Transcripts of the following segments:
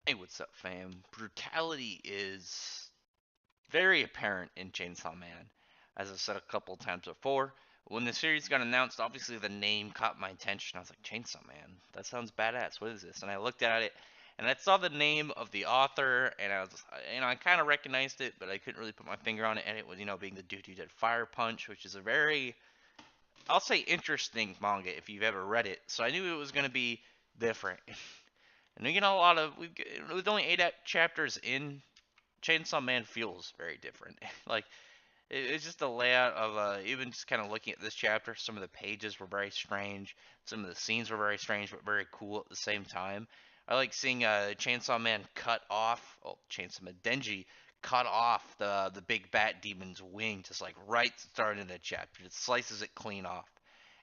Hey, what's up, fam? Brutality is very apparent in Chainsaw Man. As I've said a couple times before, when the series got announced, obviously the name caught my attention. I was like, Chainsaw Man? That sounds badass. What is this? And I looked at it, and I saw the name of the author, and I was, I kind of recognized it, but I couldn't really put my finger on it. And it was, being the dude who did Fire Punch, which is a very, I'll say, interesting manga if you've ever read it. So I knew it was going to be different. And we get a lot of with only eight chapters in, Chainsaw Man feels very different. Like it's just the layout of even just kind of looking at this chapter. Some of the pages were very strange. Some of the scenes were very strange, but very cool at the same time. I like seeing Chainsaw Man cut off. Oh, Chainsaw Man Denji cut off the big bat demon's wing, just like right starting in the chapter. It slices it clean off,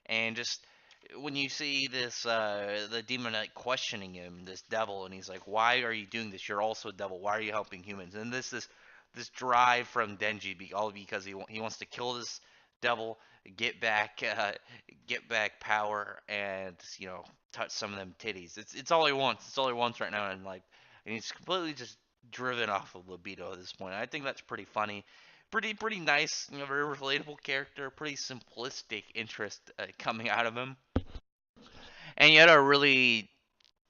and just when you see this the demon like questioning him, this devil, and he's like, why are you doing this? You're also a devil. Why are you helping humans? And this drive from Denji, all because he wants to kill this devil, get back get back power, and touch some of them titties. It's all he wants. It's all he wants right now, and he's completely just driven off of libido at this point. I think that's pretty funny, pretty nice. Very relatable character. Pretty simplistic interest coming out of him, and yet a really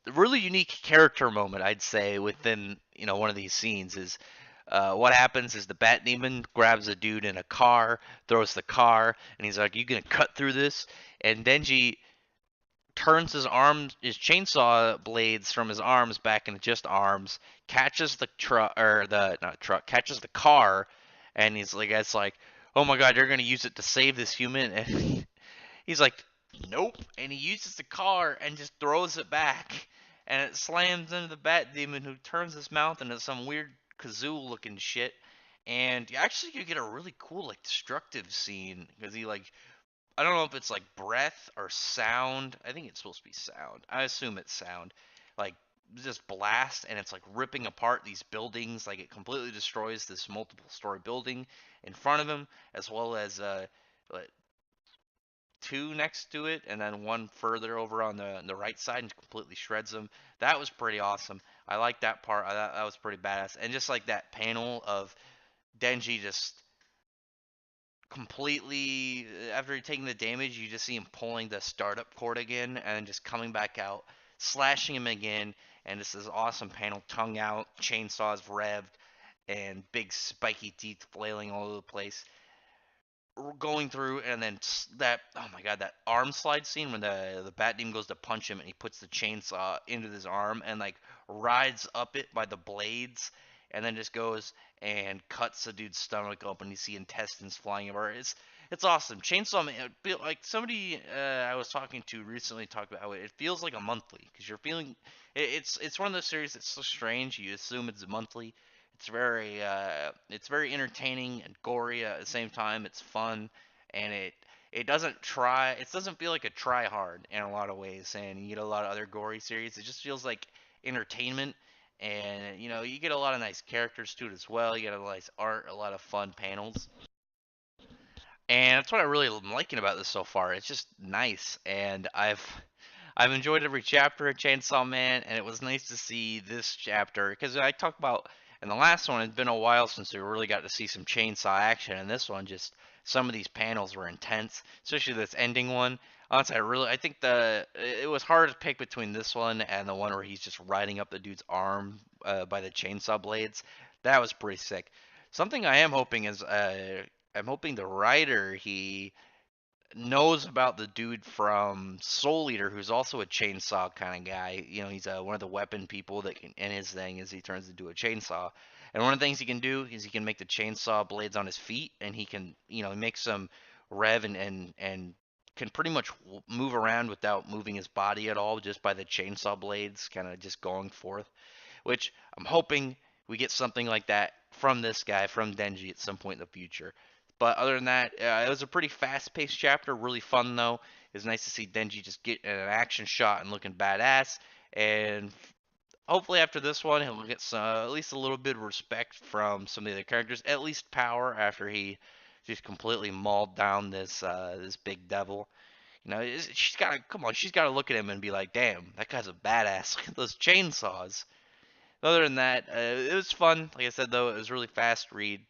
unique character moment, I'd say, within one of these scenes is what happens is the Bat Demon grabs a dude in a car, throws the car, and he's like, "You gonna cut through this?" And Denji turns his chainsaw blades from his arms back into just arms, catches the truck or the not truck, catches the car, and he's like, "It's like, oh my God, you're gonna use it to save this human?" And he's like, "Nope," and he uses the car and just throws it back, and it slams into the Bat Demon, who turns his mouth into some weird kazoo looking shit. And you actually could get a really cool like destructive scene because he like, I don't know if it's like breath or sound. I think it's supposed to be sound. I assume it's sound. Like just blast, and it's like ripping apart these buildings. Like it completely destroys this multiple story building in front of him, as well as like, two next to it, and then one further over on the right side, and completely shreds them. That was pretty awesome. I like that part. That was pretty badass. And just like that panel of Denji just completely, after taking the damage, you just see him pulling the startup cord again, and then just coming back out, slashing him again, and just this awesome panel, tongue out, chainsaws revved, and big spiky teeth flailing all over the place, going through. And then that, oh my God, that arm slide scene when the bat demon goes to punch him, and he puts the chainsaw into his arm and like rides up it by the blades, and then just goes and cuts the dude's stomach open. You see intestines flying everywhere. It's awesome. Chainsaw Man, like somebody I was talking to recently talked about how it feels like a monthly, because you're feeling it's one of those series that's so strange. You assume it's a monthly. It's very entertaining and gory at the same time. It's fun, and it doesn't feel like a try hard in a lot of ways. And you get a lot of other gory series. It just feels like entertainment, and you get a lot of nice characters to it as well. You get a nice art, a lot of fun panels, and that's what I really am liking about this so far. It's just nice, and I've enjoyed every chapter of Chainsaw Man, and it was nice to see this chapter because I talked about in the last one. It's been a while since we really got to see some chainsaw action, and this one just some of these panels were intense, especially this ending one. Honestly, I think it was hard to pick between this one and the one where he's just riding up the dude's arm by the chainsaw blades. That was pretty sick. Something I am hoping is I'm hoping the writer he knows about the dude from Soul Eater, who's also a chainsaw kind of guy. He's one of the weapon people that can, and his thing is he turns into a chainsaw. And one of the things he can do is he can make the chainsaw blades on his feet, and he can, make some rev and can pretty much move around without moving his body at all, just by the chainsaw blades kind of just going forth. Which I'm hoping we get something like that from this guy, from Denji, at some point in the future. But other than that, it was a pretty fast-paced chapter. Really fun though. It's nice to see Denji just get an action shot and looking badass. And hopefully after this one, he'll get some, at least a little bit of respect from some of the other characters. At least power after he just completely mauled down this big devil. She's got to come on. She's got to look at him and be like, "Damn, that guy's a badass. Look at those chainsaws." Other than that, it was fun. Like I said, though, it was really fast read,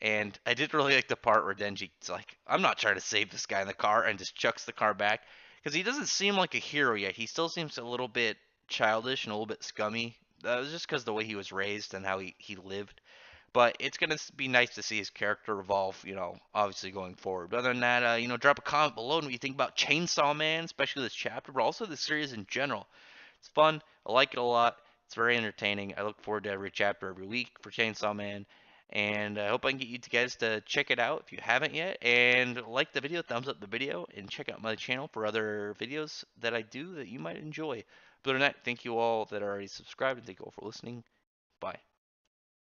and I did really like the part where Denji's like, "I'm not trying to save this guy in the car," and just chucks the car back because he doesn't seem like a hero yet. He still seems a little bit childish and a little bit scummy. That was just because the way he was raised and how he lived. But it's gonna be nice to see his character evolve, obviously going forward. But other than that, drop a comment below and what you think about Chainsaw Man, especially this chapter, but also the series in general. It's fun. I like it a lot. It's very entertaining. I look forward to every chapter every week for Chainsaw Man. And I hope I can get you guys to check it out if you haven't yet. And like the video, thumbs up the video, and check out my channel for other videos that I do that you might enjoy. But other than that, thank you all that are already subscribed, and thank you all for listening. Bye.